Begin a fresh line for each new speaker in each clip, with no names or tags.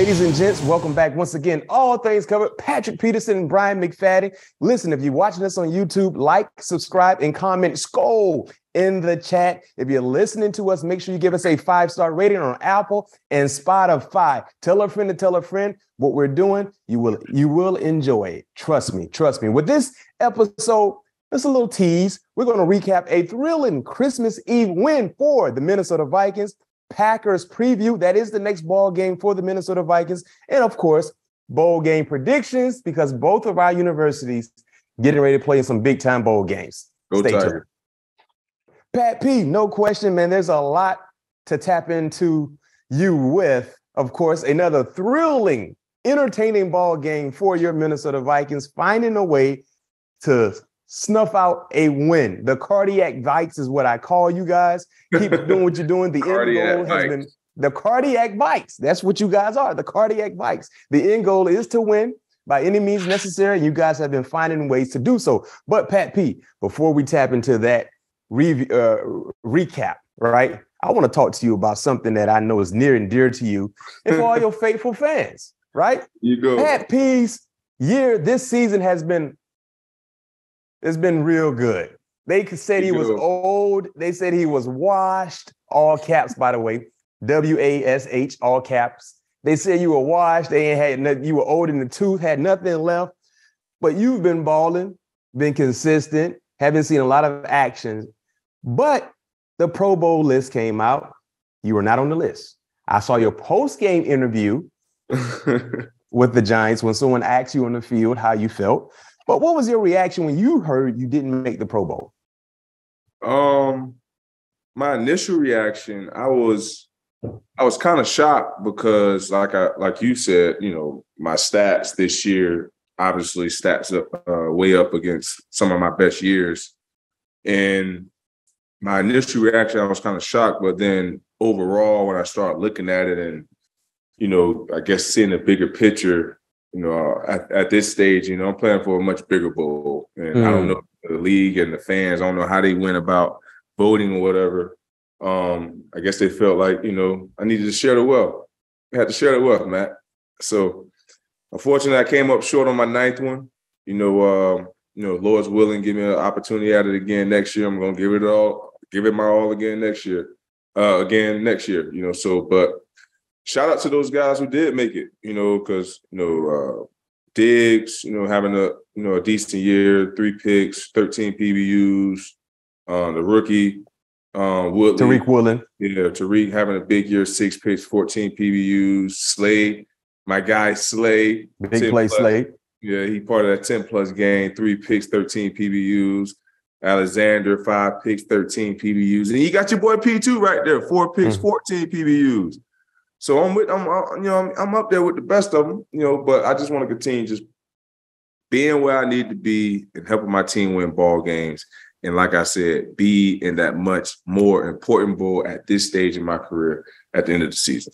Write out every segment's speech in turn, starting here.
Ladies and gents, welcome back once again. All things covered. Patrick Peterson and Bryant McFadden. Listen, if you're watching us on YouTube, like, subscribe, and comment SKOL in the chat. If you're listening to us, make sure you give us a 5-star rating on Apple and Spotify. Tell a friend to tell a friend what we're doing. You will enjoy it. Trust me. With this episode, it's a little tease. We're going to recap a thrilling Christmas Eve win for the Minnesota Vikings. Packers preview. That is the next ball game for the Minnesota Vikings. And of course, bowl game predictions, because both of our universities getting ready to play in some big time bowl games.
Go
Stay
Tiger.
tuned. Pat P, no question, man. There's a lot to tap into you with. Of course, another thrilling, entertaining ball game for your Minnesota Vikings, finding a way to snuff out a win. The cardiac Vikes is what I call you guys. Keep doing what you're doing. The end goal has been the cardiac Vikes. That's what you guys are, the cardiac Vikes. The end goal is to win by any means necessary, and you guys have been finding ways to do so. But Pat P, before we tap into that recap, right, I want to talk to you about something that I know is near and dear to you and for all your faithful fans, right?
You go.
Pat P's year this season has been it's been real good. They said he was old. They said he was washed. All caps, by the way. WASH, all caps. They said you were washed. They ain't had nothing. You were old in the tooth, had nothing left. But you've been balling, been consistent, haven't seen a lot of actions. But the Pro Bowl list came out. You were not on the list. I saw your post-game interview with the Giants when someone asked you on the field how you felt. But what was your reaction when you heard you didn't make the Pro Bowl?
My initial reaction, I was kind of shocked because, like you said, you know, my stats this year obviously stacks up way up against some of my best years, and my initial reaction, I was kind of shocked. But then overall, when I started looking at it and, you know, I guess seeing a bigger picture. You know, at this stage, you know, I'm playing for a much bigger bowl. And I don't know the league and the fans, I don't know how they went about voting or whatever. I guess they felt like, you know, I needed to share the wealth. I had to share the wealth, Matt. So unfortunately, I came up short on my 9th one. You know, Lord's willing, give me an opportunity at it again next year. I'm gonna give it my all again next year. You know, so but shout out to those guys who did make it, you know, because, you know, Diggs, you know, having a decent year, 3 picks, 13 PBUs, the rookie, Woodley.
Tariq Woolen.
Yeah, Tariq having a big year, 6 picks, 14 PBUs. Slade, my guy Slade.
Big play Slade.
Yeah, he part of that 10-plus game, 3 picks, 13 PBUs. Alexander, 5 picks, 13 PBUs. And you got your boy P2 right there, 4 picks, 14 PBUs. So I'm up there with the best of them, you know, but I just want to continue just being where I need to be and helping my team win ball games. And like I said, be in that much more important bowl at this stage in my career at the end of the season.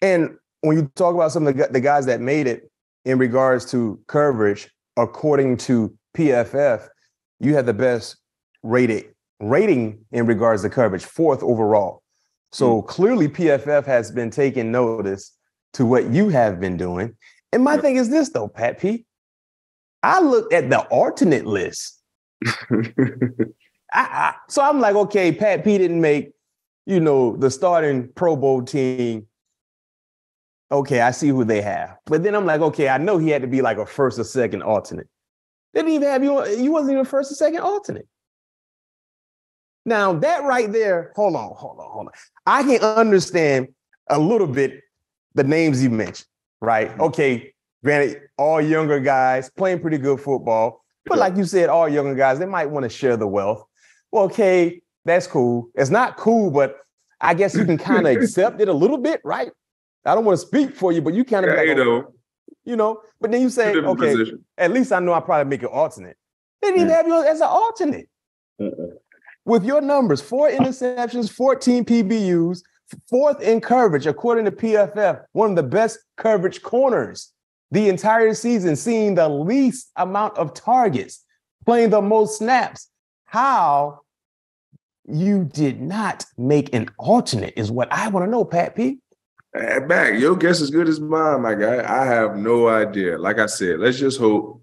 And
when you talk about some of the guys that made it in regards to coverage, according to PFF, you had the best rating in regards to coverage, 4th overall. So clearly PFF has been taking notice to what you have been doing. And my thing is this, though, Pat P. I looked at the alternate list. So I'm like, okay, Pat P didn't make, you know, the starting Pro Bowl team. Okay, I see who they have. But then I'm like, okay, I know he had to be like a 1st or 2nd alternate. They didn't even have you wasn't even a 1st or 2nd alternate. Now, that right there, hold on. I can understand a little bit the names you mentioned, right? Okay, granted, all younger guys playing pretty good football. But like you said, all younger guys, they might want to share the wealth. Well, okay, that's cool. It's not cool, but I guess you can kind of accept it a little bit, right? I don't want to speak for you, but you kind of, you know, but then you say, okay, at least I know I probably make an alternate. They didn't even have you as an alternate. With your numbers, 4 interceptions, 14 PBUs, 4th in coverage, according to PFF, one of the best coverage corners the entire season, seeing the least amount of targets, playing the most snaps. How you did not make an alternate is what I want to know, Pat P.
Back, your guess is good as mine, my guy. I have no idea. Like I said, let's just hope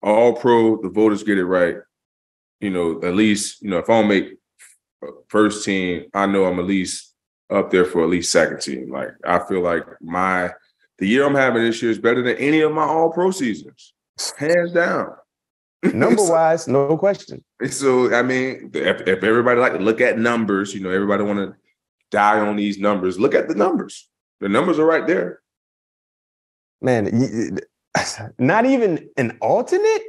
all pro, the voters get it right. At least, if I don't make first team, I know I'm at least up there for at least second team. Like, I feel like the year I'm having this year is better than any of my all pro seasons, hands down.
Number-wise, no question.
So, I mean, if everybody like to look at numbers, everybody want to die on these numbers, look at the numbers. The numbers are right there.
Man, not even an alternate?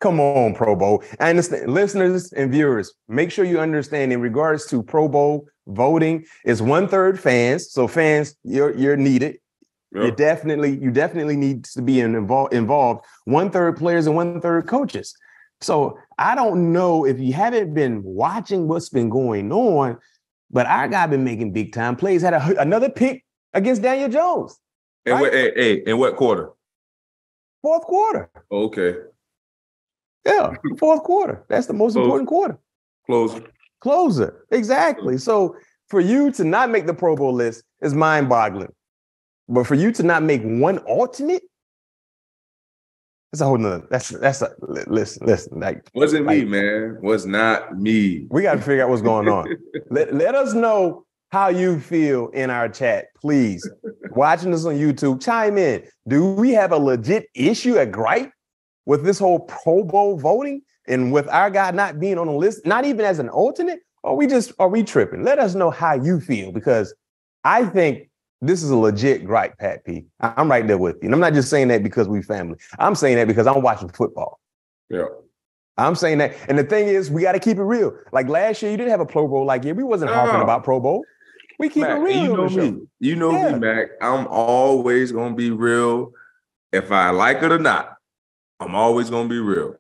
Come on, Pro Bowl. I understand. Listeners and viewers, make sure you understand in regards to Pro Bowl voting, it's 1/3 fans. So fans, you're needed. Yep. You definitely need to be involved. 1/3 players and 1/3 coaches. So I don't know if you haven't been watching what's been going on, but our guy been making big time plays. Had another pick against Daniel Jones.
And right? In what quarter?
Fourth quarter.
Okay.
Yeah, fourth quarter. That's the most important quarter. Closer. Exactly. So for you to not make the Pro Bowl list is mind-boggling. But for you to not make one alternate, that's a whole nother. Listen.
Wasn't me, man. Was not me.
We got to figure out what's going on. Let us know how you feel in our chat, please. Watching us on YouTube, chime in. Do we have a legit issue, a gripe with this whole Pro Bowl voting and with our guy not being on the list, not even as an alternate? Or are we tripping? Let us know how you feel, because I think this is a legit gripe, Pat P. I'm right there with you. And I'm not just saying that because we family. I'm saying that because I'm watching football.
Yeah.
I'm saying that. And the thing is, we got to keep it real. Like last year, you didn't have a Pro Bowl like year. We wasn't harping about Pro Bowl. We keep
Mac,
it real.
You know me. You know me, Mac. I'm always going to be real. If I like it or not, I'm always going to be real.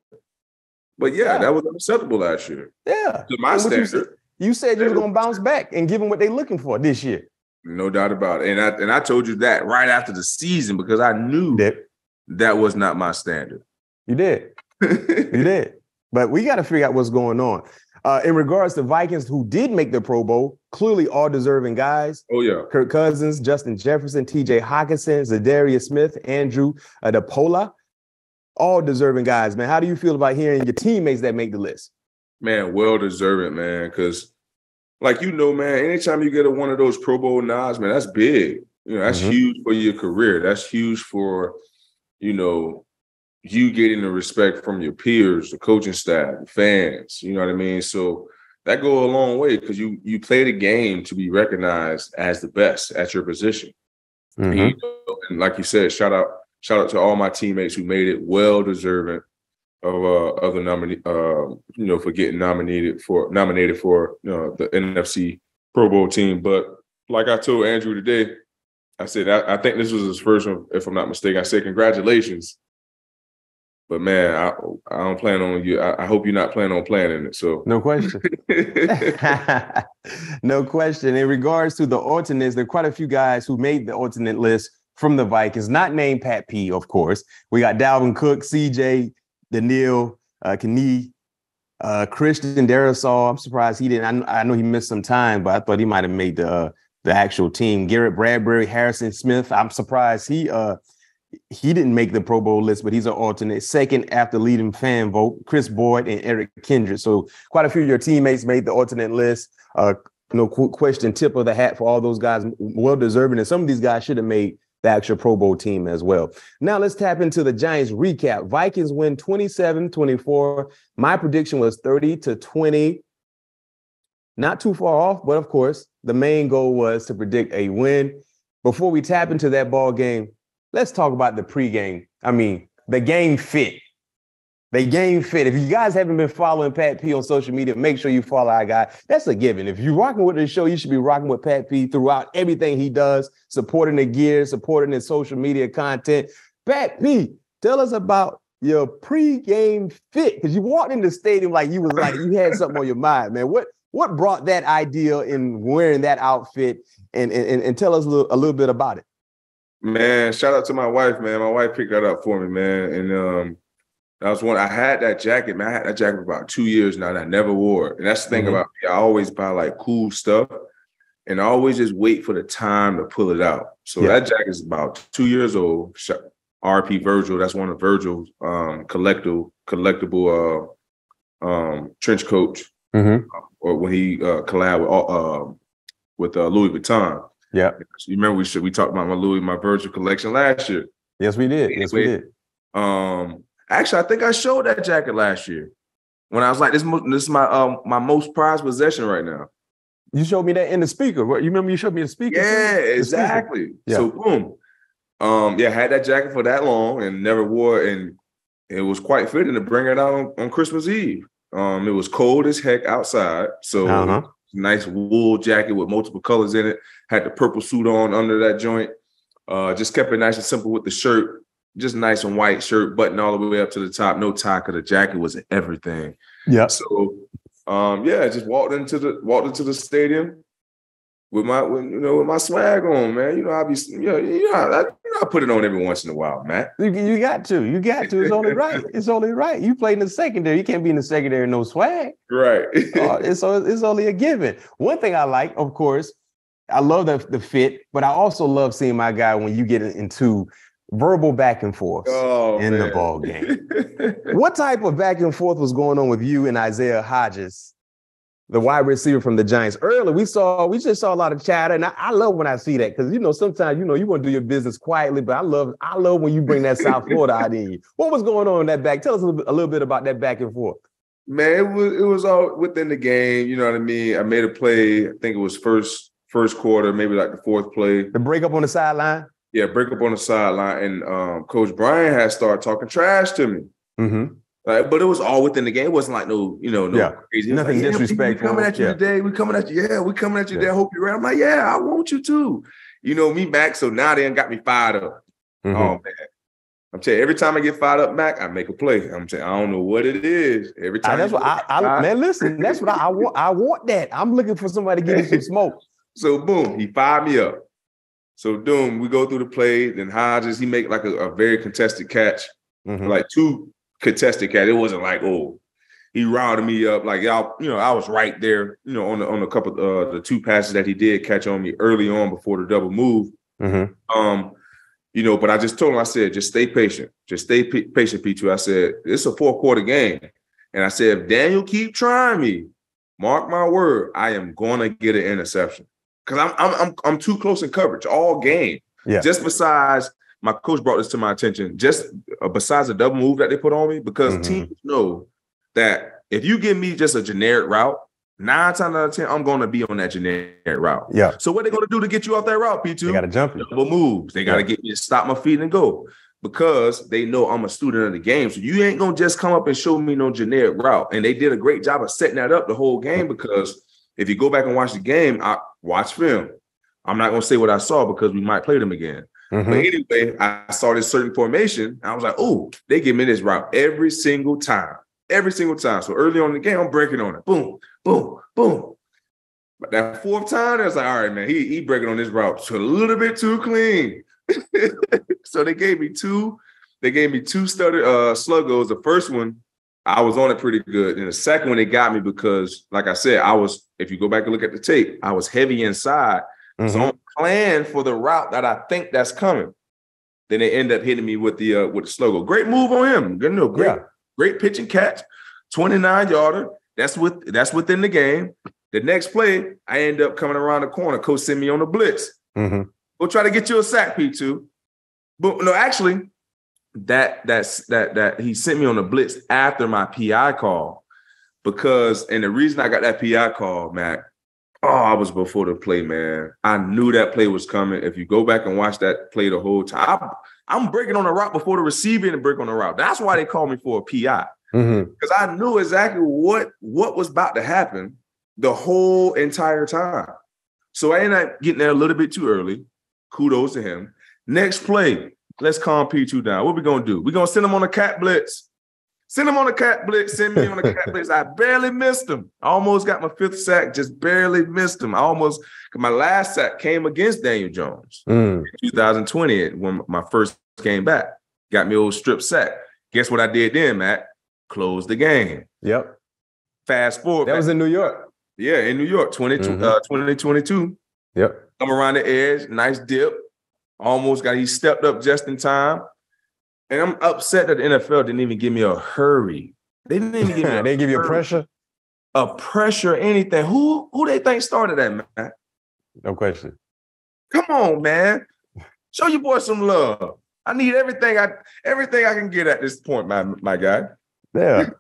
But that was unacceptable last year.
Yeah.
To my standard.
You said you were going to bounce back and give them what they're looking for this year.
No doubt about it. And I told you that right after the season because I knew that was not my standard.
You did. You did. But we got to figure out what's going on. In regards to Vikings who did make the Pro Bowl, clearly all deserving guys.
Oh, yeah.
Kirk Cousins, Justin Jefferson, TJ Hockenson, Zadarius Smith, Andrew DePola. All deserving guys, man. How do you feel about hearing your teammates that make the list?
Man, well-deserving, man, because man, anytime you get one of those Pro Bowl nods, man, that's big. That's huge for your career. That's huge for, you getting the respect from your peers, the coaching staff, the fans. You know what I mean? So that go a long way because you play the game to be recognized as the best at your position. And like you said, shout out to all my teammates who made it, well-deserving of the nominee, for getting nominated for the NFC Pro Bowl team. But like I told Andrew today, I said I think this was his first one, if I'm not mistaken. I said congratulations, but man, I don't plan on you. I hope you're not planning on playing in it. So
no question, no question. In regards to the alternates, there are quite a few guys who made the alternate list from the Vikings, not named Pat P. Of course, we got Dalvin Cook, CJ. Daniil, Kane, Christian Darrisaw. I'm surprised he didn't. I know he missed some time, but I thought he might have made the actual team. Garrett Bradbury, Harrison Smith. I'm surprised he didn't make the Pro Bowl list, but he's an alternate. Second after leading fan vote, Chris Boyd and Eric Kendrick. So quite a few of your teammates made the alternate list. No question, tip of the hat for all those guys, well deserving. And some of these guys should have made the actual Pro Bowl team as well. Now let's tap into the Giants recap. Vikings win 27-24. My prediction was 30-20. Not too far off, but of course, the main goal was to predict a win. Before we tap into that ball game, let's talk about the pregame. I mean, the game fit. The game fit. If you guys haven't been following Pat P on social media, make sure you follow our guy. That's a given. If you're rocking with the show, you should be rocking with Pat P throughout everything he does, supporting the gear, supporting his social media content. Pat P, tell us about your pregame fit, because you walked in the stadium like you had something on your mind, man. What brought that idea in wearing that outfit, and tell us a little bit about it.
Man, shout out to my wife, man. My wife picked that up for me, man, and I had that jacket, man. I had that jacket for about 2 years now, and I never wore it. And that's the thing about me. I always buy like cool stuff. and I always just wait for the time to pull it out. So that jacket is about 2 years old. RP Virgil, that's one of Virgil's collectible trench coats. Or when he collabed with Louis Vuitton. Yeah, you remember we talked about my Virgil collection last year.
Yes, we did. Yes, we did.
Actually, I think I showed that jacket last year when I was like, "This is my most prized possession right now."
You showed me that in the speaker. You remember you showed me the speaker?
Yeah, exactly. Yeah. So boom, I had that jacket for that long and never wore it, and it was quite fitting to bring it out on Christmas Eve. It was cold as heck outside, so nice wool jacket with multiple colors in it. Had the purple suit on under that joint. Just kept it nice and simple with the shirt. Just nice and white shirt, button all the way up to the top. No tie, because the jacket was everything. Yeah. So, just walked into the stadium with my swag on, man. I put it on every once in a while, man.
You got to. It's only right. It's only right. You played in the secondary. You can't be in the secondary no swag.
Right.
It's only a given. One thing I like, of course, I love the fit, but I also love seeing my guy when you get into verbal back and forth the ball game. What type of back and forth was going on with you and Isaiah Hodgins, the wide receiver from the Giants? Earlier, we just saw a lot of chatter, and I love when I see that, because sometimes you want to do your business quietly, but I love when you bring that South Florida out in you. What was going on in that back? Tell us a little bit about that back and forth.
Man, it was all within the game. You know what I mean? I made a play. I think it was first quarter, maybe like the fourth play.
The break up on the sideline.
Yeah, break up on the sideline, and Coach Bryant had started talking trash to me. But it was all within the game. It wasn't like no crazy.
Nothing disrespectful.
We coming at you today. We coming at you. Yeah, we coming at you today. I hope you're right. I'm like, yeah, I want you to. Me, Mac. So now they got me fired up. Oh man, I'm telling you, every time I get fired up, Mac, I make a play. I'm telling you, I don't know what it is. Every time.
That's what man. Listen, that's what I want. I want that. I'm looking for somebody to give me some smoke.
So boom, he fired me up. So boom, we go through the play. Then Hodges, he make like a very contested catch, like two contested catch. It wasn't like, he routed me up like y'all. I was right there. On a couple of the two passes that he did catch on me early on before the double move. But I just told him, I said, just stay patient. Just stay patient, P2. I said, it's a 4-quarter game. And I said, if Daniel keep trying me, mark my word, I am going to get an interception. Because I'm too close in coverage all game. Yeah. Just besides, my coach brought this to my attention, just besides the double move that they put on me, because teams know that if you give me just a generic route, 9 times out of 10, I'm going to be on that generic route. Yeah. So what are they going to do to get you off that route, P2?
They got to jump you.
Double moves. They got to get me to stop my feet and go, because they know I'm a student of the game. So you ain't going to just come up and show me no generic route. And they did a great job of setting that up the whole game, because if you go back and watch the game, I watch film. I'm not going to say what I saw because we might play them again. But anyway, I saw this certain formation. And I was like, they give me this route every single time. Every single time. So early on in the game, I'm breaking on it. Boom, boom, boom. But that fourth time, I was like, all right, man, he breaking on this route a little bit too clean. So they gave me two stutter sluggos. The first one, I was on it pretty good. And the second one, they got me because, like I said, if you go back and look at the tape, I was heavy inside. So I'm planning for the route that I think that's coming. Then they end up hitting me with the sluggo. Great move on him. Great pitch and catch. 29-yarder. That's within the game. The next play, I end up coming around the corner. Coach sent me on a blitz. We'll try to get you a sack, P2. But no, actually, that he sent me on a blitz after my PI call, and the reason I got that PI call, Mac, I was before the play, man. I knew that play was coming. If you go back and watch that play the whole time, I'm breaking on the route before the receiver and break on the route. That's why they called me for a PI, because I knew exactly what was about to happen the whole entire time. So I ended up getting there a little bit too early. Kudos to him. Next play, let's calm P2 down. What we going to do? We're going to send him on a cat blitz. Send him on a cat blitz. Send me on a cat blitz. I barely missed him. I almost got my 5th sack, just barely missed him. My last sack came against Daniel Jones in 2020 when my first came back. Got me old strip sack. Guess what I did then, Matt? Closed the game.
Yep.
Fast forward.
That was in New York.
Yeah, in New York, 2022.
Yep.
Come around the edge, nice dip. He stepped up just in time. And I'm upset that the NFL didn't even give me a hurry. They didn't even give me
they give you a pressure?
A pressure, anything. Who they think started that, man?
No question. Come
on, man. Show your boy some love. I need everything I can get at this point, my guy.
Yeah.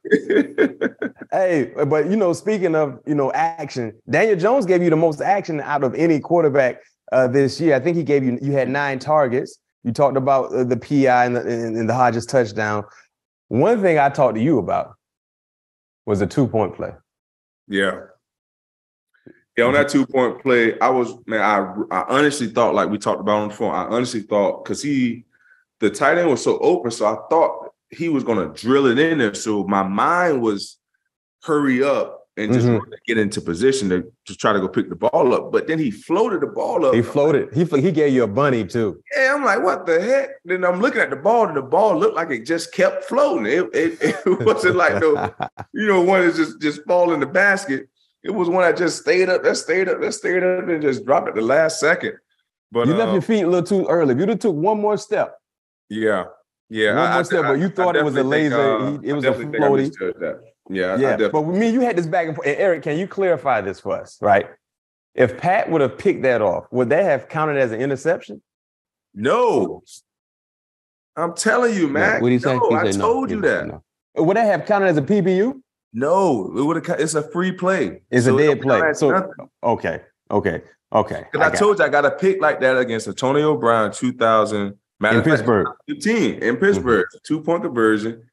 Hey, but speaking of action, Daniel Jones gave you the most action out of any quarterback this year. I think he gave you had 9 targets. You talked about the PI and the Hodges touchdown. One thing I talked to you about was a 2-point play.
Yeah. Yeah, on that 2-point play, I honestly thought, like we talked about on the phone, I honestly thought, because the tight end was so open, so I thought he was going to drill it in there. So my mind was hurry up and just get into position to try to go pick the ball up. But then he floated the ball up.
He floated. He gave you a bunny, too.
Yeah, I'm like, what the heck? Then I'm looking at the ball, and the ball looked like it just kept floating. It wasn't like one is just fall in the basket. It was one that just stayed up, and just dropped at the last second. But
you left your feet a little too early. If you'd have took one more step.
Yeah.
One more step, but you thought it was a laser. It was a floaty.
Yeah.
But with me, you had this back and forth. And Eric, can you clarify this for us, right? If Pat would have picked that off, would that have counted as an interception?
No. I'm telling you, man.
What did he say?
No, I told you that.
No. Would that have counted as a PBU?
No, it would have. It's a free play.
It's a dead play. So okay. Because
I told you I got a pick like that against Antonio Brown 2000
in Pittsburgh.
15 in Pittsburgh, 2-point conversion.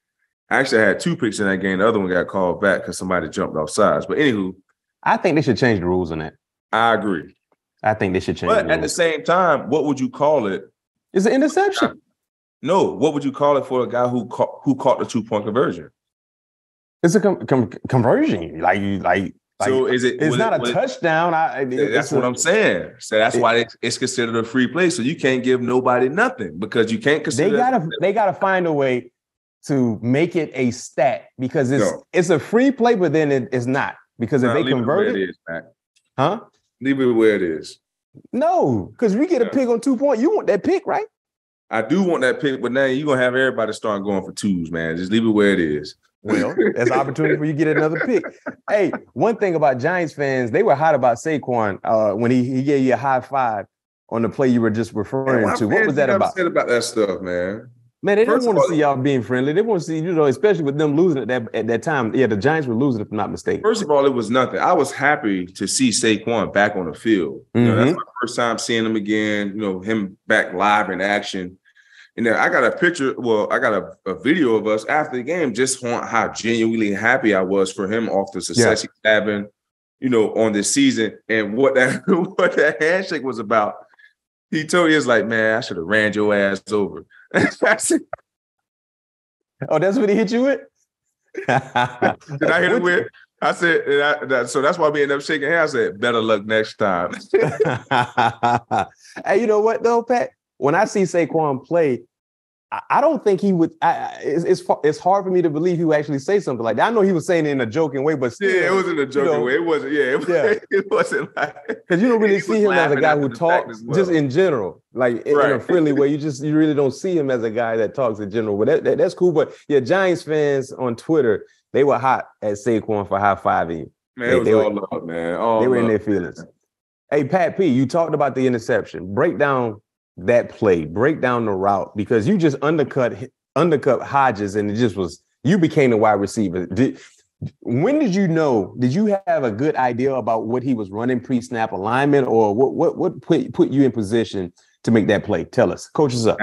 I actually had 2 picks in that game. The other one got called back because somebody jumped off sides. But anywho,
I think they should change the rules on that.
I agree.
I think they should change.
But at the same time, what would you call it?
It's an interception.
No, what would you call it for a guy who caught the 2-point conversion?
It's a conversion. Like.
So is it?
It's not a touchdown.
That's what I'm saying. So that's why it's considered a free play. So you can't give nobody nothing because you can't consider.
They gotta find a way to make it a stat because it's a free play, but then it's not because if they convert it,
leave it where it is.
No, because we get a pick on 2 point. You want that pick, right?
I do want that pick, but now you're gonna have everybody start going for 2s, man. Just leave it where it is.
Well, there's an opportunity for you to get another pick. Hey, one thing about Giants fans, they were hot about Saquon when he gave you a high five on the play you were just referring to. What was that about?
Said about that stuff, man.
Man, they didn't want to see y'all being friendly. They want to see, especially with them losing at that time. Yeah, the Giants were losing, if I'm not mistaken.
First of all, it was nothing. I was happy to see Saquon back on the field. That's my first time seeing him again. Him back live in action. And then I got a picture. Well, I got a video of us after the game, just on how genuinely happy I was for him off the success he's having, on this season, and what that handshake was about. He told me, it's like, man, I should have ran your ass over.
Oh, that's what he hit you with?
Did I hit him with? I said, so that's why we ended up shaking hands. I said, better luck next time.
Hey, you know what though, Pat? When I see Saquon play, I don't think he would. It's hard for me to believe he would actually say something like that. I know he was saying it in a joking way, but still,
it wasn't a joking way. It wasn't. It wasn't like
because you don't really see him as a guy who talks just in general, like in a friendly way. You really don't see him as a guy that talks in general. But that's cool. But Giants fans on Twitter, they were hot at Saquon for high fiving you.
Man, it was all love, man.
They were in their feelings. Hey, Pat P, you talked about the interception. Break down that play, break down the route, because you just undercut Hodges, and it just was, you became the wide receiver. When did you know? Did you have a good idea about what he was running pre-snap alignment, or what put you in position to make that play? Tell us. Coach us up.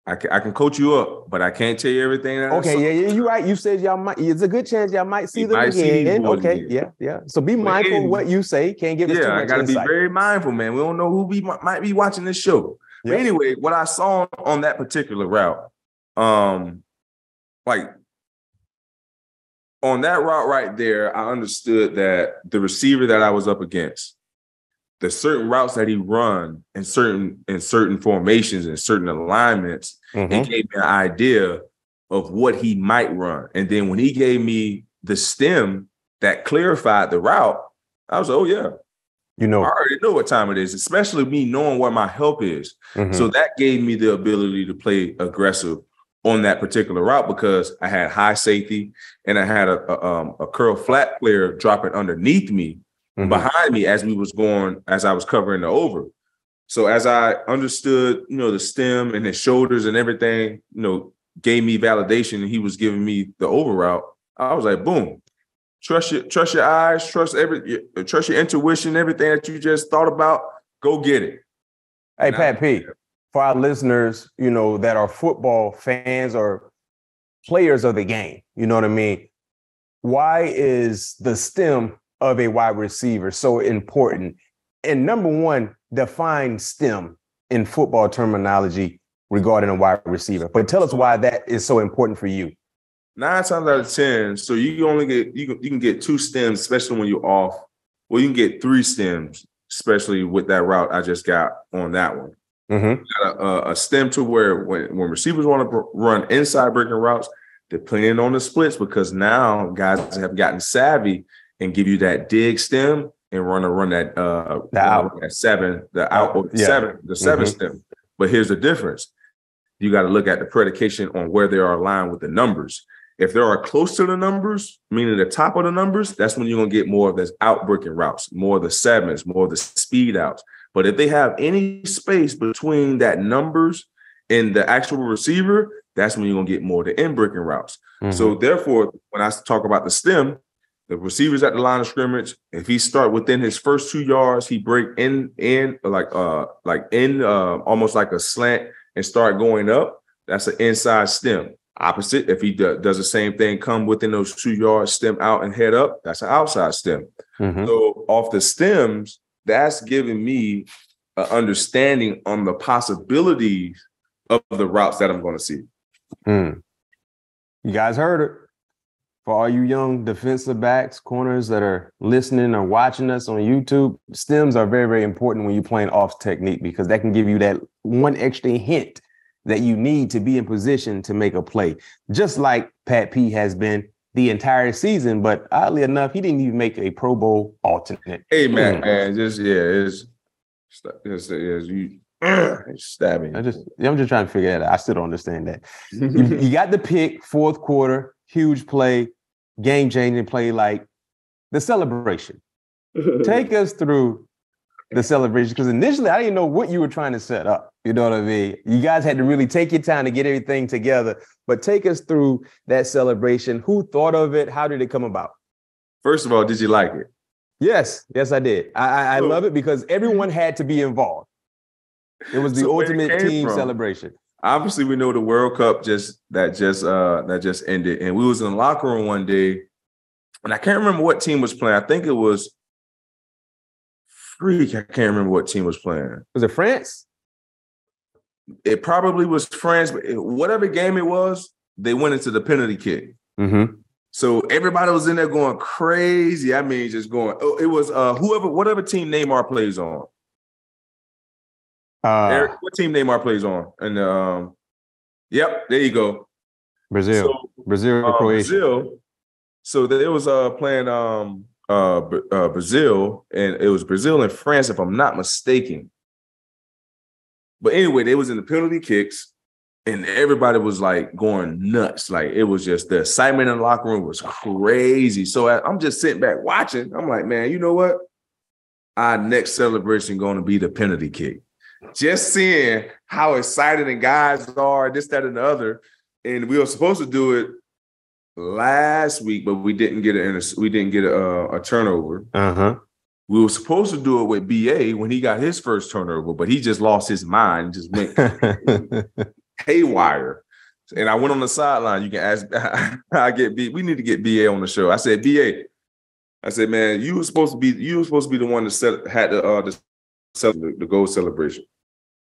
I can coach you up, but I can't tell you everything.
Okay, you're right. You said y'all might. It's a good chance y'all might see them again. Okay, yeah. So be mindful of what you say. Can't give us too much
I got to be very mindful, man. We don't know who might be watching this show. But anyway, what I saw on that particular route, like on that route right there, I understood that the receiver that I was up against, the certain routes that he run in certain formations and certain alignments, it gave me an idea of what he might run. And then when he gave me the stem that clarified the route, I was like, oh yeah.
You know,
I already know what time it is, especially me knowing where my help is.
Mm-hmm.
So that gave me the ability to play aggressive on that particular route because I had high safety and I had a curl flat player dropping underneath me, behind me as I was covering the over. So as I understood, the stem and his shoulders and everything, gave me validation and he was giving me the over route, I was like, boom. Trust your eyes, trust your intuition, everything that you just thought about, go get it.
Hey, Pat P, for our listeners, that are football fans or players of the game, you know what I mean? Why is the stem of a wide receiver so important? And number one, define stem in football terminology regarding a wide receiver. But tell us why that is so important for you.
9 times out of 10, so you can get 2 stems, especially when you're off. Well, you can get 3 stems, especially with that route I just got on that one.
Mm-hmm.
Got a stem to where when receivers want to run inside breaking routes, depending on the splits, because now guys have gotten savvy and give you that dig stem and run that seven stem. But here's the difference. You got to look at the predication on where they are aligned with the numbers. If they are close to the numbers, meaning the top of the numbers, that's when you're going to get more of those out breaking routes, more of the sevens, more of the speed outs. But if they have any space between that numbers and the actual receiver, that's when you're going to get more of the in breaking routes. Mm-hmm. So therefore, when I talk about the stem, the receiver's at the line of scrimmage. If he start within his first 2 yards, he break in almost like a slant and start going up. That's an inside stem. Opposite, if he does the same thing, come within those 2 yards, stem out and head up, that's an outside stem. Mm-hmm. So off the stems, that's giving me an understanding on the possibilities of the routes that I'm going to see.
You guys heard it. For all you young defensive backs, corners that are listening or watching us on YouTube, stems are very, very important when you're playing off technique because that can give you that one extra hint that you need to be in position to make a play. Just like Pat P has been the entire season, but oddly enough, he didn't even make a Pro Bowl alternate.
Hey, man, it's you stabbing.
I'm just trying to figure that out. I still don't understand that. you got the pick, fourth quarter, huge play, game-changing play, like the celebration. Take us through the celebration, because initially I didn't know what you were trying to set up. You know what I mean? You guys had to really take your time to get everything together, but take us through that celebration. Who thought of it? How did it come about?
First of all, did you like it?
Yes, I did. I love it because everyone had to be involved. It was the ultimate team celebration.
Obviously, we know the World Cup just ended, and we was in the locker room one day, and I can't remember what team was playing. I think it was I can't remember what team was playing.
Was it France?
It probably was France, but whatever game it was, they went into the penalty kick. Mm-hmm. So everybody was in there going crazy. I mean, just going. Oh, it was whatever team Neymar plays on. Eric, what team Neymar plays on? And yep, there you go.
Brazil, Croatia.
Brazil. So they was playing Brazil, and it was Brazil and France, if I'm not mistaken. But anyway, they was in the penalty kicks, and everybody was like going nuts. Like it was just the excitement in the locker room was crazy. So I'm just sitting back watching. I'm like, man, you know what? Our next celebration going to be the penalty kick. Just seeing how excited the guys are, this, that, and the other. And we were supposed to do it last week, but we didn't get a turnover. Uh-huh. We were supposed to do it with BA when he got his first turnover, but he just lost his mind, just went haywire. And I went on the sideline. You can ask, we need to get BA on the show. I said, BA, man, you were supposed to be the one that had the goal celebration.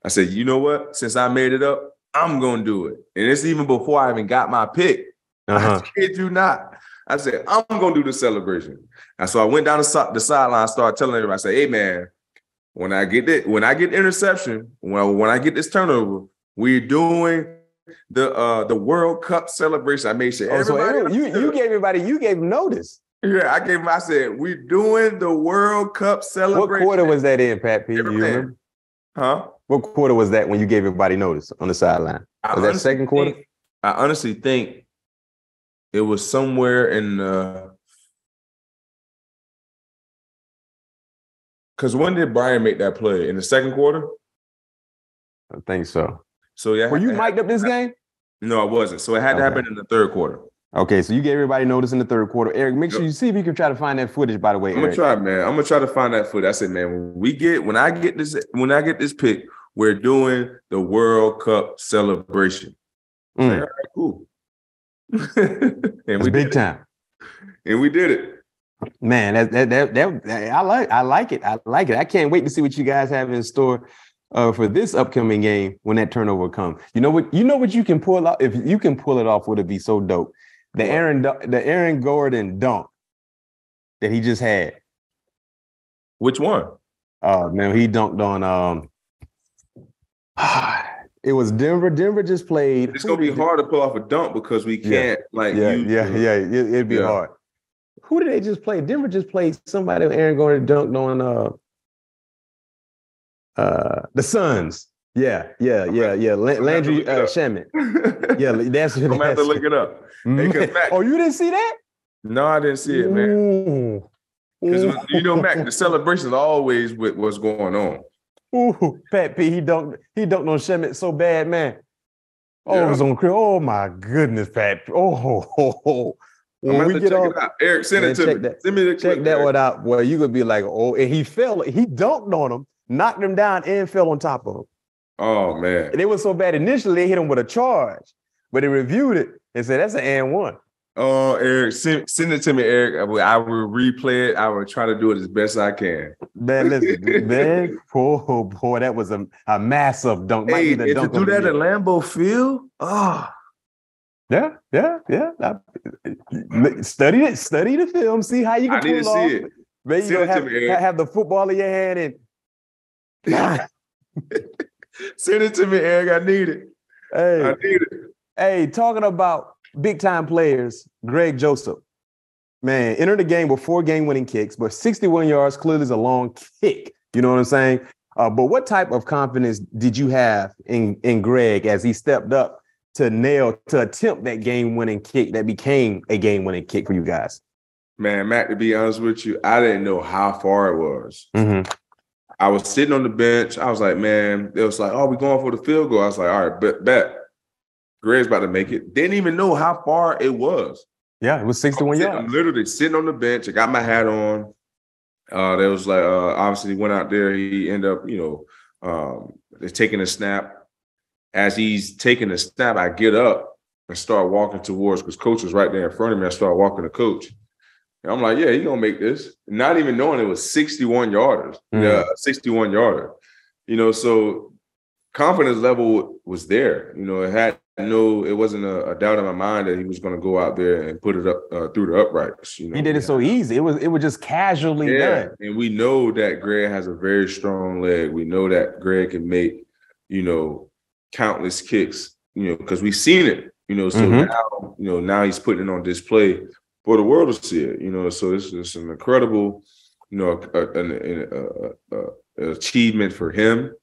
I said, you know what? Since I made it up, I'm going to do it. And it's even before I even got my pick. Uh-huh. I kid you not. I said, I'm going to do the celebration. And so I went down the sideline, started telling everybody, I said, hey, man, when I get interception, when I get this turnover, we're doing the World Cup celebration. I made sure everybody.
So you gave notice.
Yeah, I said, we doing the World Cup celebration.
What quarter was that in, Pat P? Do you remember?
Huh?
What quarter was that when you gave everybody notice on the sideline? Was that second quarter?
I honestly think it was somewhere in because when did Brian make that play? In the second quarter?
I think so.
So yeah.
Were you mic'd up this game?
No, I wasn't. So it had to happen in the third quarter.
Okay, so you gave everybody notice in the third quarter. Eric, make sure you see if you can try to find that footage, by the way.
I'm gonna try, man. I'm gonna try to find that footage. I said, man, when I get this pick, we're doing the World Cup celebration. Like, all right, cool. And we big time. And we did it.
Man, I like it. I like it. I can't wait to see what you guys have in store for this upcoming game when that turnover comes. You know what you can pull off? If you can pull it off, would it be so dope? The Aaron Gordon dunk that he just had.
Which one?
Oh man, he dunked on it was Denver. Denver just played.
It's gonna be hard to pull off a dunk because we can't
it'd be hard. Who did they just play? Denver just played somebody. Aaron Gordon dunked on the Suns. Yeah. Landry Shamet. Yeah, that's who.
I'm gonna have to look it up.
Oh, you didn't see that?
No, I didn't see it, man. Because Mac, the celebration is always with what's going on.
Ooh, Pat P, he dunked on Shamet so bad, man. Oh, it was on Chris. Oh my goodness, Pat. When we get on,
Eric, send it to me. Send me the clip.
Check that one out. Well, you could be like, oh, and he fell. He dunked on him, knocked him down, and fell on top of him.
Oh man!
And it was so bad. Initially, they hit him with a charge, but they reviewed it and said that's an and one.
Oh, Eric, send it to me, Eric. I will replay it. I will try to do it as best I can.
Man, listen, man, boy, that was a massive dunk.
Hey, to do that at Lambeau Field? Oh.
Yeah. Study the film, see how you can pull it off. See it. Maybe you have the football in your hand and
send it to me, Eric. I need it. I need it.
Hey, talking about big time players, Greg Joseph. Man, entered the game with 4 game-winning kicks, but 61 yards clearly is a long kick. You know what I'm saying? But what type of confidence did you have in Greg as he stepped up to attempt that game-winning kick that became a game-winning kick for you guys?
Man, Mac, to be honest with you, I didn't know how far it was.
Mm-hmm.
I was sitting on the bench. I was like, man, it was like, oh, we're going for the field goal. I was like, all right, bet. Greg's about to make it. Didn't even know how far it was.
Yeah, it was 61 yards.
I'm literally sitting on the bench. I got my hat on. There was like, obviously went out there. He ended up, taking a snap. As he's taking the snap, I get up and start walking towards, because coach was right there in front of me. I start walking to coach. And I'm like, yeah, he's going to make this. Not even knowing it was 61 yarders. Yeah, 61 yarder. So confidence level was there. It wasn't a doubt in my mind that he was going to go out there and put it up through the uprights. He
did it so easy. It was just casually done.
And we know that Greg has a very strong leg. We know that Greg can make, countless kicks, because we've seen it, so now he's putting it on display for the world to see it, so it's an incredible, an achievement for him.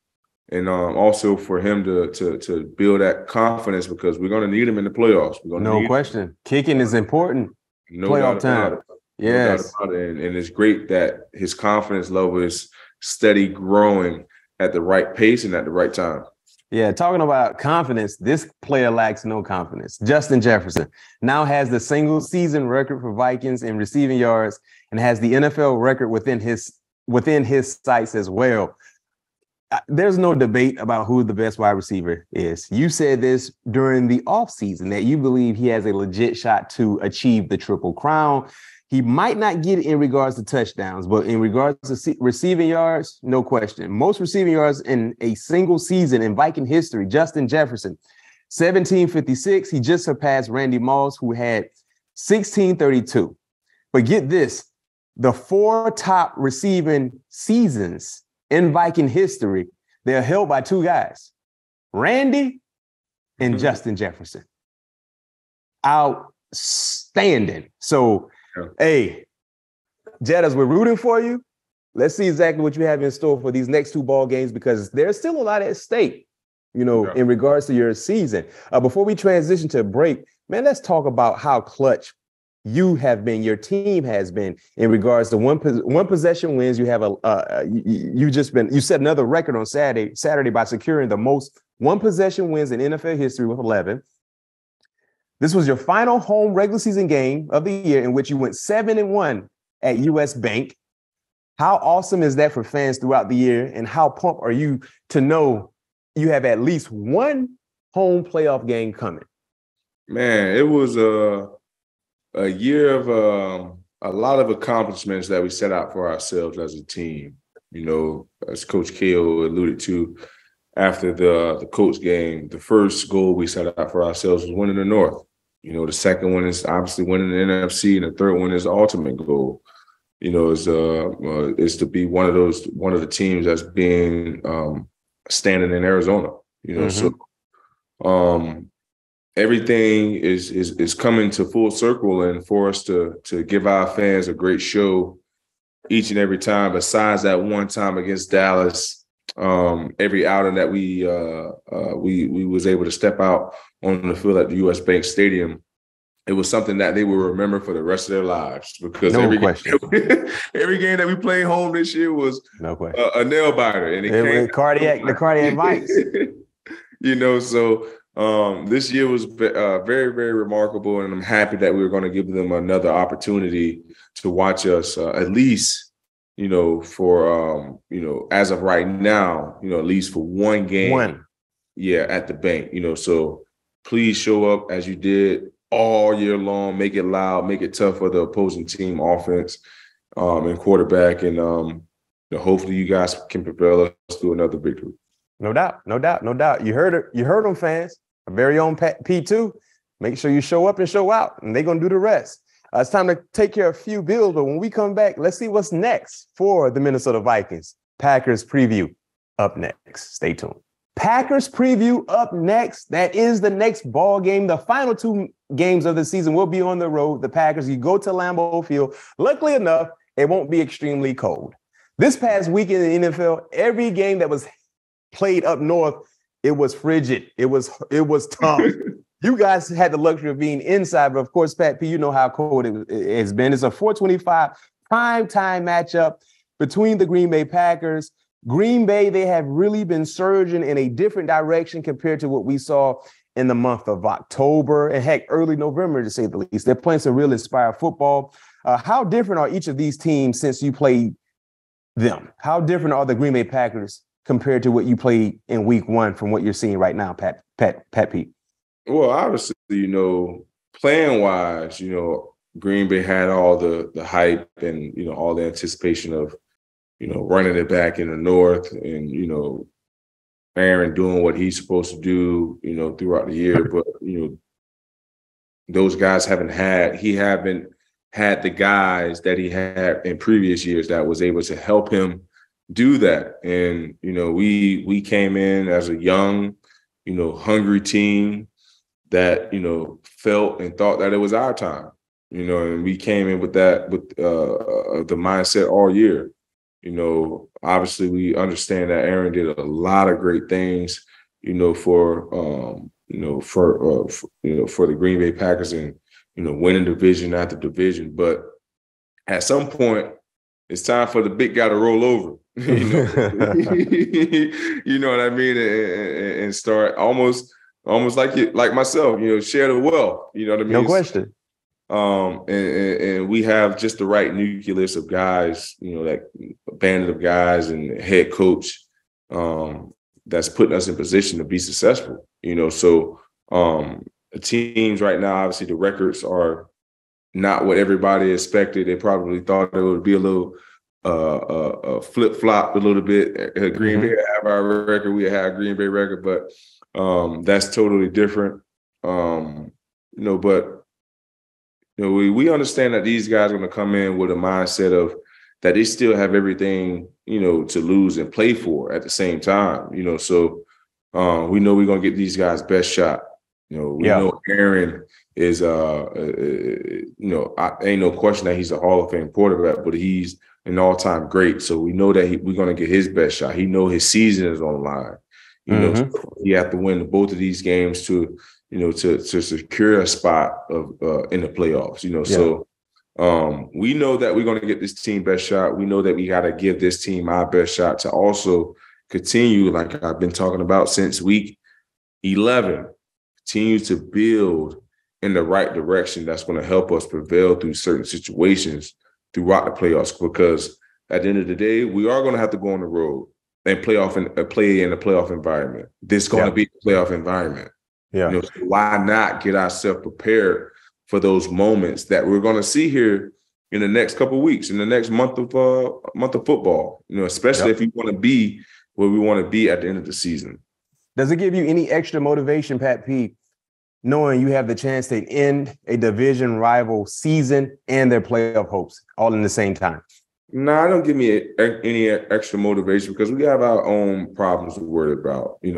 And also for him to build that confidence, because we're going to need him in the playoffs.
No question. Kicking is important.
No
playoff time. Yes.
No doubt about it. And it's great that his confidence level is steady growing at the right pace and at the right time.
Yeah, talking about confidence, this player lacks no confidence. Justin Jefferson now has the single season record for Vikings in receiving yards and has the NFL record within his sights as well. There's no debate about who the best wide receiver is. You said this during the offseason that you believe he has a legit shot to achieve the Triple Crown. He might not get it in regards to touchdowns, but in regards to receiving yards, no question. Most receiving yards in a single season in Viking history, Justin Jefferson, 1756. He just surpassed Randy Moss, who had 1632. But get this, the 4 top receiving seasons in Viking history, they're held by 2 guys, Randy and Justin Jefferson. Outstanding. So, hey, Jettas, we're rooting for you. Let's see exactly what you have in store for these next 2 ball games, because there's still a lot at stake, in regards to your season. Before we transition to break, man, let's talk about how clutch you have been, your team has been, in regards to one possession wins. You have you set another record on Saturday by securing the most one possession wins in NFL history with 11. This was your final home regular season game of the year, in which you went 7-1 at US Bank. How awesome is that for fans throughout the year? And how pumped are you to know you have at least one home playoff game coming?
Man, it was a year of a lot of accomplishments that we set out for ourselves as a team. As Coach Ko alluded to, after the Colts game, the first goal we set out for ourselves was winning the North. The second one is obviously winning the NFC, and the third one is the ultimate goal. Is to be one of the teams that's being standing in Arizona. So everything is coming to full circle, and for us to give our fans a great show each and every time. Besides that one time against Dallas, every outing that we was able to step out on the field at the US Bank Stadium, it was something that they will remember for the rest of their lives, because every game that we played home this year was a nail biter, and
the cardiac Vikes.
So this year was very, very remarkable, and I'm happy that we were going to give them another opportunity to watch us at least, for as of right now, at least for one game. At the bank. So please show up as you did all year long. Make it loud, make it tough for the opposing team offense and quarterback, and hopefully you guys can propel us to another victory.
No doubt. You heard it. You heard them, fans. Our very own P2. Make sure you show up and show out, and they're going to do the rest. It's time to take care of a few bills, but when we come back, let's see what's next for the Minnesota Vikings. Packers preview up next. Stay tuned. Packers preview up next. That is the next ball game. The final 2 games of the season will be on the road. The Packers, you go to Lambeau Field. Luckily enough, it won't be extremely cold. This past weekend in the NFL, every game that was played up north, it was frigid. It was tough. You guys had the luxury of being inside, but of course, Pat P, you know how cold it has been. It's a 4:25 primetime matchup between the Green Bay Packers. Green Bay, they have really been surging in a different direction compared to what we saw in the month of October and heck, early November, to say the least. They're playing some real inspired football. How different are each of these teams since you played them? How different are the Green Bay Packers compared to what you played in week 1 from what you're seeing right now, Pat P?
Well, obviously, playing wise, Green Bay had all the hype and, all the anticipation of, running it back in the North and, Aaron doing what he's supposed to do, throughout the year. But, those guys haven't had the guys that he had in previous years that was able to help him do that. And, we came in as a young, hungry team that, felt and thought that it was our time, and we came in with that, with the mindset all year. Obviously we understand that Aaron did a lot of great things, for the Green Bay Packers and, winning division after division. But at some point, it's time for the big guy to roll over, you know what I mean? And start almost like myself, share the wealth, you know what I mean?
No question.
And we have just the right nucleus of guys, that band of guys and head coach that's putting us in position to be successful, So the teams right now, obviously the records are not what everybody expected. They probably thought it would be a little flip-flop a little bit. Green Bay have our record, we have Green Bay record, but that's totally different. But we understand that these guys are going to come in with a mindset of that they still have everything, to lose and play for at the same time, So we know we're going to get these guys best shot. We know Aaron is, ain't no question that he's a Hall of Fame quarterback, but he's an all-time great. So we know that we're going to get his best shot. He know his season is on the line. So he have to win both of these games to secure a spot of in the playoffs. So we know that we're going to get this team best shot. We know that we got to give this team our best shot to also continue, like I've been talking about since week 11, continue to build in the right direction that's going to help us prevail through certain situations throughout the playoffs. Because at the end of the day, we are going to have to go on the road and play in a playoff environment. This is going to be a playoff environment. So why not get ourselves prepared for those moments that we're going to see here in the next couple of weeks, in the next month of football, especially if you want to be where we want to be at the end of the season.
Does it give you any extra motivation, Pat P, knowing you have the chance to end a division rival season and their playoff hopes all in the same time?
No, I don't give me any extra motivation because we have our own problems to worry about.
You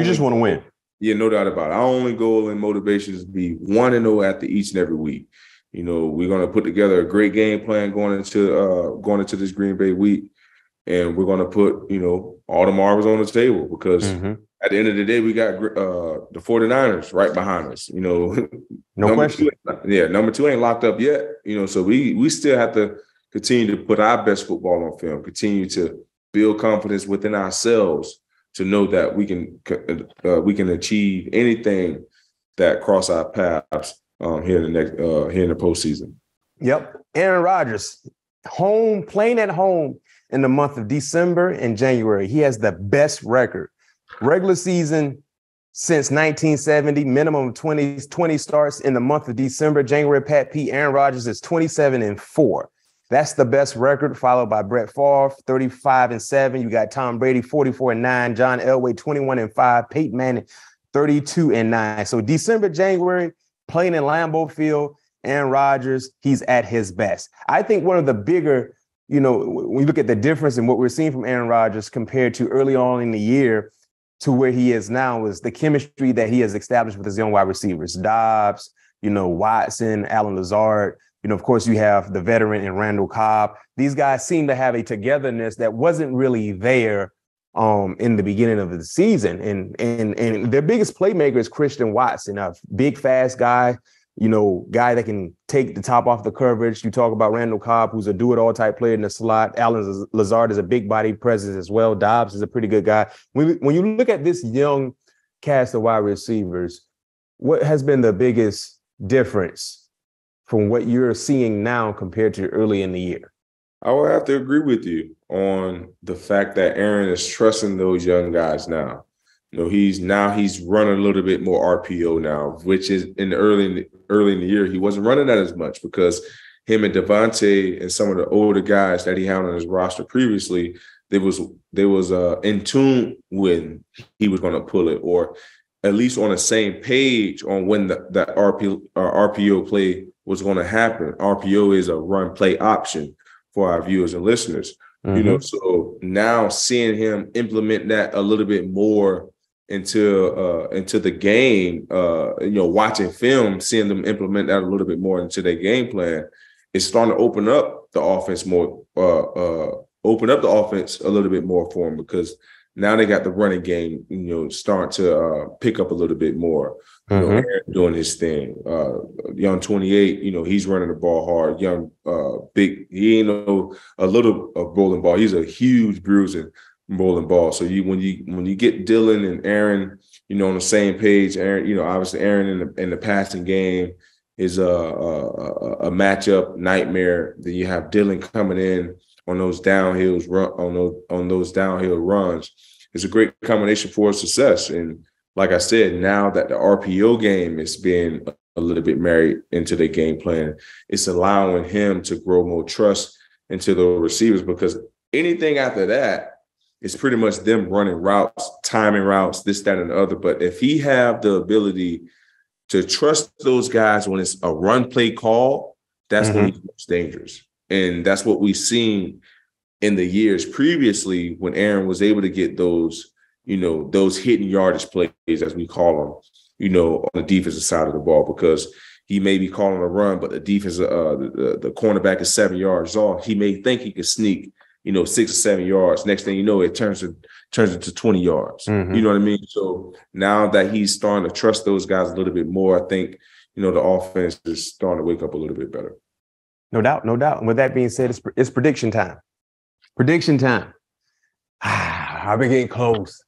just want to win.
Yeah, no doubt about it. Our only goal and motivation is to be 1-0 after each and every week. We're going to put together a great game plan going into this Green Bay week, and we're going to put all the marbles on the table because at the end of the day, we got the 49ers right behind us. No question. Number 2 ain't locked up yet. So we still have to continue to put our best football on film, continue to build confidence within ourselves to know that we can achieve anything that cross our paths here in the postseason.
Yep, Aaron Rodgers, playing at home in the month of December and January. He has the best record, regular season since 1970. Minimum of 20 starts in the month of December, January. Pat P. Aaron Rodgers is 27-4. That's the best record, followed by Brett Favre, 35-7. You got Tom Brady, 44-9. John Elway, 21-5. Peyton Manning, 32-9. So December, January, playing in Lambeau Field, Aaron Rodgers, he's at his best. I think one of the bigger, when you look at the difference in what we're seeing from Aaron Rodgers compared to early on in the year to where he is now is the chemistry that he has established with his young wide receivers, Dobbs, Watson, Allen Lazard. Of course, you have the veteran in Randall Cobb. These guys seem to have a togetherness that wasn't really there in the beginning of the season. And their biggest playmaker is Christian Watson, a big, fast guy, guy that can take the top off the coverage. You talk about Randall Cobb, who's a do-it-all type player in the slot. Allen Lazard is a big body presence as well. Dobbs is a pretty good guy. When you look at this young cast of wide receivers, what has been the biggest difference from what you're seeing now compared to early in the year?
I would have to agree with you on the fact that Aaron is trusting those young guys now. He's running a little bit more RPO now, which is early in the year. He wasn't running that as much because him and Devontae and some of the older guys that he had on his roster previously, they was in tune when he was going to pull it, or at least on the same page on when that RPO play was going to happen. RPO is a run play option for our viewers and listeners. So now seeing him implement that a little bit more into the game, watching film, seeing them implement that a little bit more into their game plan, it's starting to open up the offense a little bit more for them because now they got the running game, starting to pick up a little bit more. Aaron doing his thing. Young 28, he's running the ball hard. Young, big. He ain't a little bowling ball. He's a huge bruising bowling ball. So when you get Dylan and Aaron, on the same page, Aaron, obviously Aaron in the passing game is a matchup nightmare. Then you have Dylan coming in on those downhill runs. It's a great combination for success. And like I said, now that the RPO game is being a little bit married into the game plan, it's allowing him to grow more trust into the receivers because anything after that is pretty much them running routes, timing routes, this, that, and the other. But if he have the ability to trust those guys when it's a run play call, that's when he's most dangerous. And that's what we've seen in the years previously when Aaron was able to get those, those hidden yardage plays, as we call on the defensive side of the ball, because he may be calling a run, but the defense, the cornerback is 7 yards off. He may think he can sneak, 6 or 7 yards. Next thing you know, it turns into 20 yards.
Mm-hmm.
You know what I mean? So now that he's starting to trust those guys a little bit more, I think, the offense is starting to wake up a little bit better.
No doubt, no doubt. And with that being said, it's prediction time. Prediction time. I've been getting close.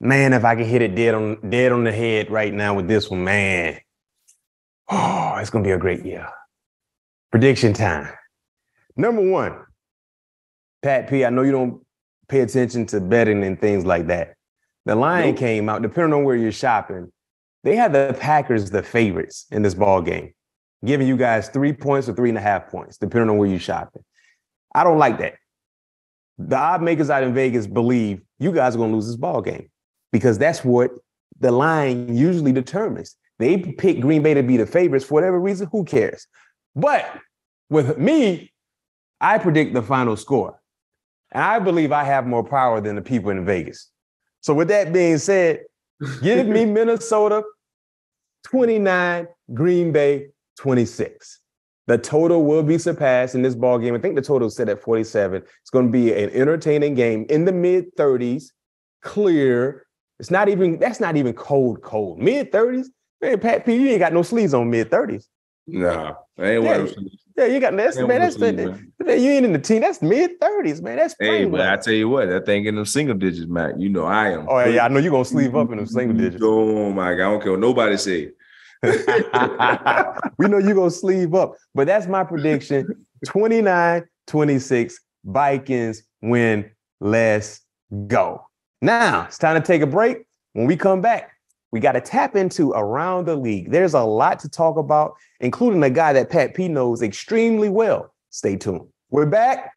Man, if I can hit it dead on the head right now with this one, man. Oh, it's going to be a great year. Prediction time. Number one, Pat P, I know you don't pay attention to betting and things like that. The line came out, depending on where you're shopping, they had the Packers the favorites in this ball game, giving you guys 3 points or 3.5 points, depending on where you're shopping. I don't like that. The odd makers out in Vegas believe you guys are going to lose this ball game because that's what the line usually determines. They pick Green Bay to be the favorites for whatever reason. Who cares? But with me, I predict the final score. And I believe I have more power than the people in Vegas. So with that being said, give me Minnesota 29, Green Bay 26. The total will be surpassed in this ball game. I think the total is set at 47. It's going to be an entertaining game in the mid-30s, clear. That's not even cold. Mid-30s? Man, Pat P, you ain't got no sleeves on mid-30s.
Nah, I ain't wearing sleeves.
Yeah, you got that's man. You ain't in the team. That's mid-30s, man. That's
hey, but I tell you what, that thing in them single digits, Mac. I am.
Oh yeah, I know you're gonna sleeve up in them single digits.
Oh my God, I don't care what nobody say.
We know you're gonna sleeve up, but that's my prediction. 29-26, Vikings win. Let's go. Now it's time to take a break. When we come back, we got to tap into Around the League. There's a lot to talk about, including a guy that Pat P knows extremely well. Stay tuned. We're back.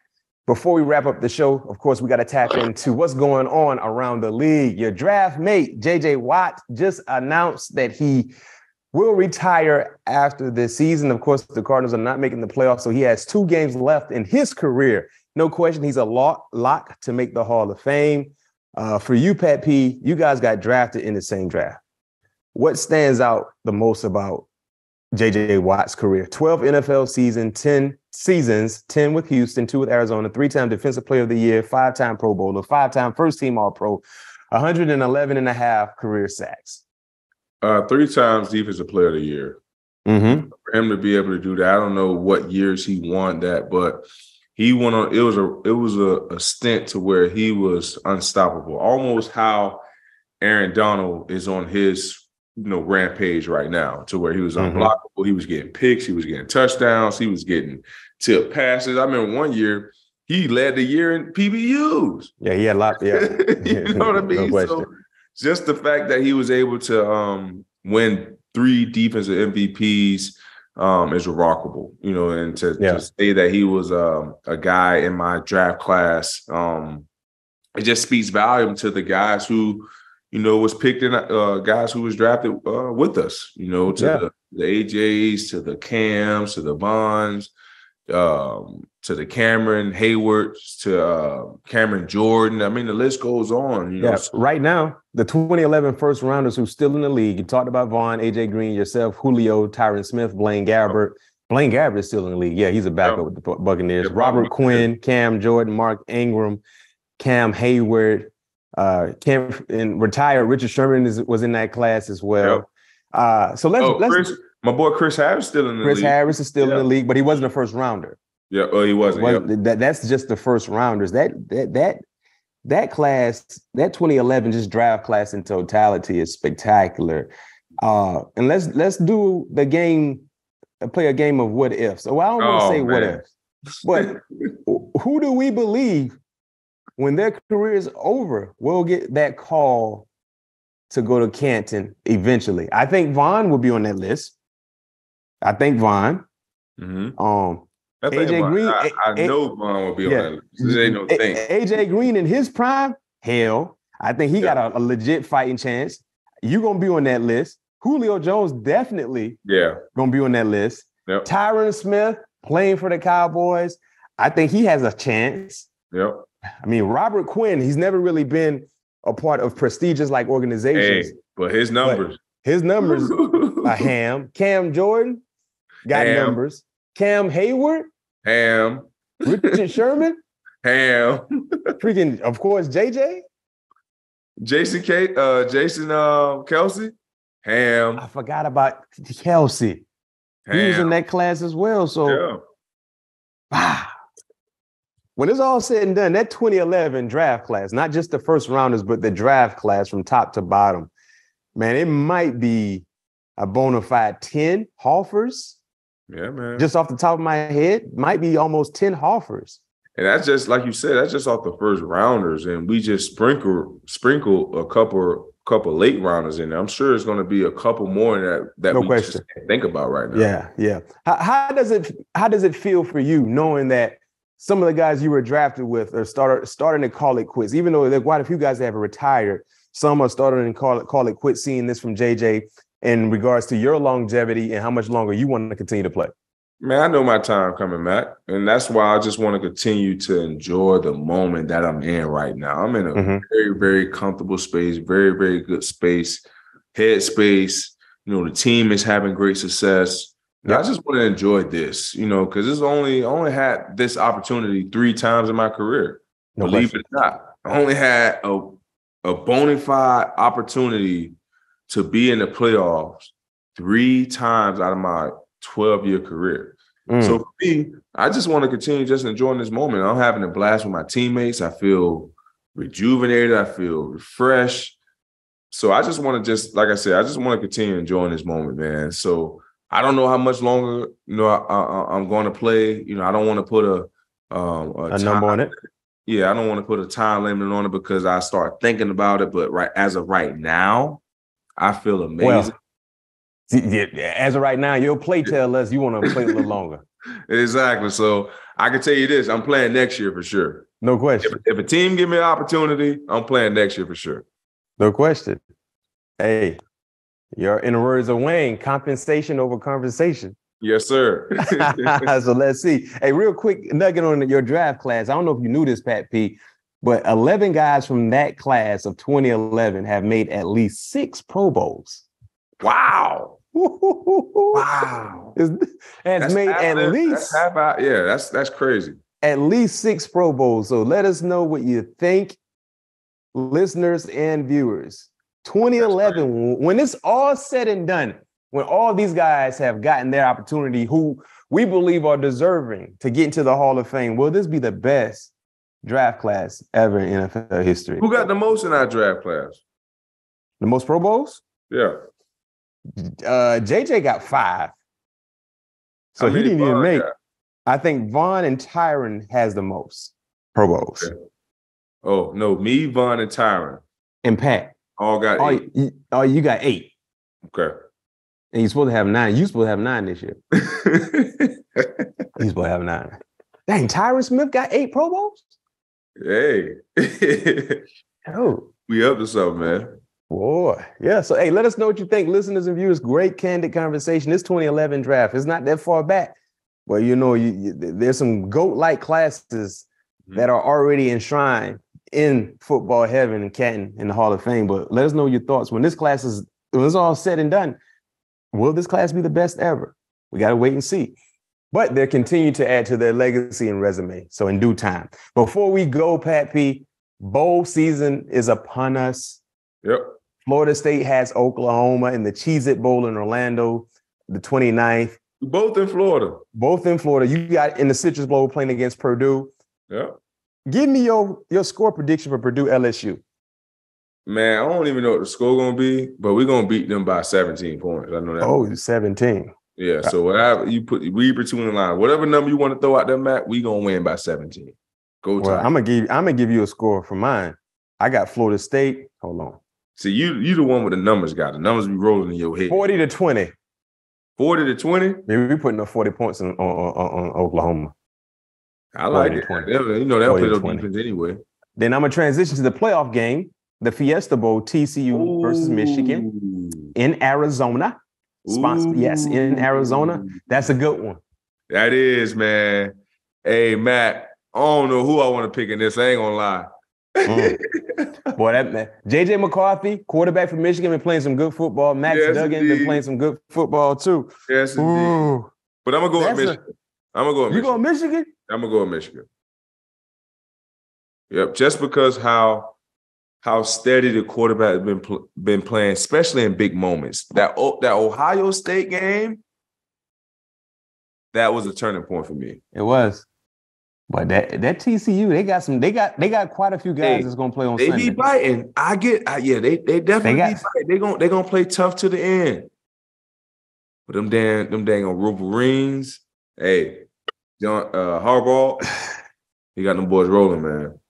Before we wrap up the show, of course, we got to tap into what's going on around the league. Your draft mate, J.J. Watt, just announced that he will retire after this season. Of course, the Cardinals are not making the playoffs, so he has 2 games left in his career. No question, he's a lock to make the Hall of Fame. For you, Pat P, you guys got drafted in the same draft. What stands out the most about J.J. Watt's career? 12 NFL seasons, 10 with Houston, 2 with Arizona, 3-time Defensive Player of the Year, 5-time Pro Bowler, 5-time first-team All-Pro, 111.5 career sacks.
3 times Defensive Player of the Year.
Mm-hmm.
For him to be able to do that, I don't know what years he won that, but he went on. It was a stint to where he was unstoppable, almost how Aaron Donald is on his rampage right now, to where he was unblockable. He was getting picks. He was getting touchdowns. He was getting tip passes. I remember one year he led the year in PBUs.
Yeah, he had a lot. Yeah,
you know what I mean.
No
so just the fact that he was able to win 3 defensive MVPs is remarkable. And to say that he was a guy in my draft class, it just speaks volume to the guys who was picked in, guys who was drafted with us, to the AJs, to the Cams, to the Bonds, to the Cameron Haywards, to Cameron Jordan. I mean, the list goes on.
Right now, the 2011 first rounders who's still in the league, you talked about Vaughn, AJ Green, yourself, Julio, Tyron Smith, Blaine Gabbert. Blaine Gabbert is still in the league. Yeah, he's a backup with the Buccaneers. Robert Quinn, Cam Jordan, Mark Ingram, Cam Hayward, Cam and retired Richard Sherman was in that class as well. So let's
my boy Chris Harris still in the league.
Chris Harris is still in the league, but he wasn't a first rounder.
Yeah, he wasn't.
That's just the first rounders. That class, that 2011 just draft class in totality is spectacular. And let's do the game, play a game of what ifs. So I don't want to say what ifs, but who do we believe when their career is over will get that call to go to Canton eventually? I think Vaughn will be on that list. I think Vaughn.
Mm-hmm.
AJ Green.
I know Vaughn will be on that list. This ain't no thing.
AJ Green in his prime, hell, I think he got a legit fighting chance. You're gonna be on that list. Julio Jones definitely gonna be on that list.
Yep.
Tyron Smith playing for the Cowboys. I think he has a chance.
Yep.
I mean, Robert Quinn, he's never really been a part of prestigious like organizations.
But his numbers.
His numbers are ham. Cam Jordan got numbers. Cam Hayward.
Ham.
Richard Sherman.
Ham.
Freaking, of course, J.J.
Jason Kelsey. Ham.
I forgot about Kelsey. Ham. He was in that class as well. So, when it's all said and done, that 2011 draft class, not just the first rounders, but the draft class from top to bottom, man, it might be a bona fide 10 Hoffers.
Yeah, man.
Just off the top of my head, might be almost 10 Hoffers.
And that's just, like you said, that's just off the first rounders. And we just sprinkle a couple late rounders in there. I'm sure it's going to be a couple more that
no
we
question.
just can't think about right now.
Yeah. How does it feel for you knowing that some of the guys you were drafted with are starting to call it quits, even though there are quite a few guys that have retired? Some are starting to call it quits, seeing this from JJ in regards to your longevity and how much longer you want to continue to play.
Man, I know my time coming, Mac. And that's why I just want to continue to enjoy the moment that I'm in right now. I'm in a very, very comfortable space, very, very good space, head space. You know, the team is having great success. I just want to enjoy this, because it's only had this opportunity 3 times in my career. Believe it or not. I only had a bona fide opportunity to be in the playoffs 3 times out of my 12-year career. So for me, I just want to continue just enjoying this moment. I'm having a blast with my teammates. I feel rejuvenated. I feel refreshed. So I just want to like I said, I just want to continue enjoying this moment, man. So I don't know how much longer, I'm going to play. I don't want to put a
number on it.
Yeah, I don't want to put a time limit on it because I start thinking about it. But as of right now, I feel amazing.
Well, as of right now, your play tell us you want to play a little longer.
Exactly. So I can tell you this, I'm playing next year for sure.
No question.
If a team give me an opportunity, I'm playing next year for sure.
No question. Hey, you're, in the words of Wayne, compensation over conversation.
Yes, sir.
So let's see. Hey, real quick nugget on your draft class. I don't know if you knew this, Pat P, but 11 guys from that class of 2011 have made at least 6 Pro Bowls.
Wow. Wow.
That's made at least.
That's crazy.
At least 6 Pro Bowls. So let us know what you think, listeners and viewers. 2011, when it's all said and done, when all these guys have gotten their opportunity, who we believe are deserving to get into the Hall of Fame, will this be the best draft class ever in NFL history?
Who got the most in our draft class?
The most Pro Bowls?
Yeah.
J.J. got 5. So he didn't even make. I think Vaughn and Tyron has the most Pro Bowls.
Okay. Oh, no. Me, Vaughn, and Tyron.
And Pat.
All got 8.
You got 8.
Okay.
And you're supposed to have 9. You're supposed to have 9 this year. He's supposed to have 9. Dang, Tyron Smith got 8 Pro Bowls?
Hey.
Oh.
We up to something, man.
Boy. Yeah. So, hey, let us know what you think. Listeners and viewers, great candid conversation. This 2011 draft, it's not that far back. But, there's some GOAT-like classes that are already enshrined in football heaven and Canton in the Hall of Fame. But let us know your thoughts. When it's all said and done, will this class be the best ever? We got to wait and see. But they're continuing to add to their legacy and resume. So in due time. Before we go, Pat P, bowl season is upon us.
Yep.
Florida State has Oklahoma in the Cheez-It Bowl in Orlando, the 29th.
Both in Florida.
Both in Florida. You got in the Citrus Bowl playing against Purdue.
Yep.
Give me your score prediction for Purdue LSU.
Man, I don't even know what the score going to be, but we're going to beat them by 17 points. I know that.
Oh, 17.
Yeah, so whatever you read between the lines, whatever number you want to throw out there, Matt, we going to win by 17. Go time.
Well, I'm gonna give you a score for mine. I got Florida State. Hold on.
See, you the one with the numbers, guy. The numbers be rolling in your head.
40-20.
40-20?
Maybe we're putting up 40 points on Oklahoma.
I like it. They'll play those defense anyway.
Then I'm going to transition to the playoff game, the Fiesta Bowl, TCU versus Michigan in Arizona. Yes, in Arizona. That's a good one.
That is, man. Hey, Matt, I don't know who I want to pick in this. I ain't going to lie.
Boy, that man. J.J. McCarthy, quarterback from Michigan, been playing some good football. Max Duggan been playing some good football too.
Yes, indeed. But I'm gonna go with Michigan.
You going Michigan?
I'm gonna go with Michigan. Yep, just because how steady the quarterback has been playing, especially in big moments. That Ohio State game, that was a turning point for me.
It was. But that TCU, they got quite a few guys that's gonna play on Sunday.
They be biting. They definitely be biting. They gonna play tough to the end. But them dang Wolverines, hey, John Harbaugh, he got them boys rolling, man.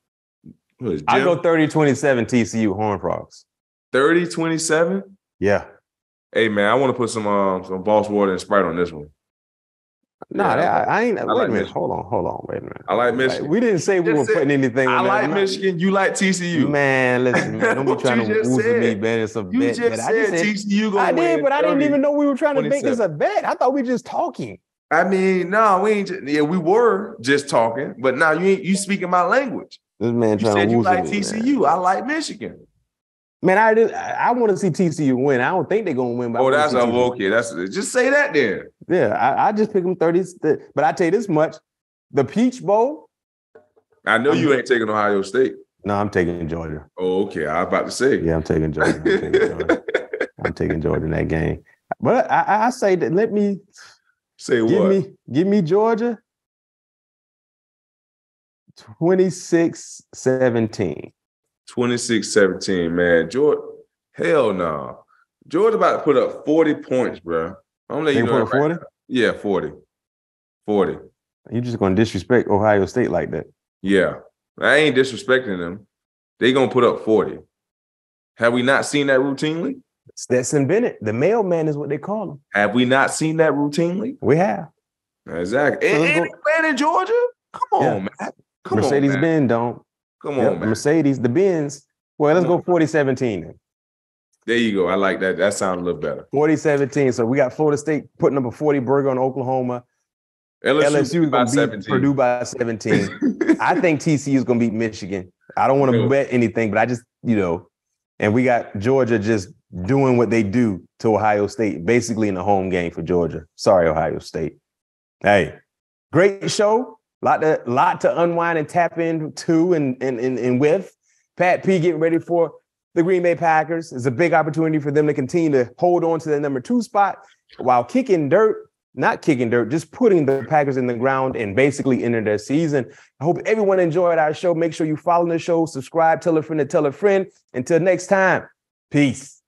I go 30-27 TCU Horned Frogs.
30-27?
Yeah.
Hey man, I want to put some Boss Water and Sprite on this one.
I ain't. Wait a minute. Hold on. Wait a minute.
I like Michigan.
We didn't say we were putting anything on that.
I like Michigan. You like TCU.
Man, listen, man. Don't be trying to woozle me, man. It's a bet.
You just said TCU going to win.
I did, but I didn't even know we were trying to make this a bet. I thought we were just talking.
I mean, no, we ain't. We were just talking, but now you speaking my language.
This man trying to woozle me. You
like TCU. Man. I like Michigan.
Man, I want to see TCU win. I don't think they're going to win. But
that's okay. That's just say that then.
Yeah, I just pick them 30. But I tell you this much: the Peach Bowl.
I know you ain't taking Ohio State.
No, I'm taking Georgia.
Oh, okay. I was about to say.
Yeah, I'm taking Georgia. I'm taking Georgia in that game. But I say that. Let me
say what?
Give me Georgia. 26-17.
26-17, man. Georgia, hell no. Georgia about to put up 40 points, bro. I'm letting you know.
Put up 40?
Yeah, 40. 40.
You're just going to disrespect Ohio State like that?
Yeah. I ain't disrespecting them. They going to put up 40. Have we not seen that routinely?
Stetson Bennett. The mailman is what they call him.
Have we not seen that routinely?
We have.
Exactly. And they playing in Georgia? Come on, man.
Mercedes-Benz don't.
Come on, man.
Mercedes, the Benz. Well, let's go 40-17 then.
There you go. I like that. That sounds a little better.
40-17. So we got Florida State putting up a 40 burger on Oklahoma. LSU is going to beat Purdue by 17. I think TCU is going to beat Michigan. I don't want to bet anything, but I just, and we got Georgia just doing what they do to Ohio State, basically in the home game for Georgia. Sorry, Ohio State. Hey, great show. Lot to unwind and tap into and with. Pat P getting ready for the Green Bay Packers. It's a big opportunity for them to continue to hold on to the number 2 spot while just putting the Packers in the ground and basically ending their season. I hope everyone enjoyed our show. Make sure you follow the show, subscribe, tell a friend to tell a friend. Until next time, peace.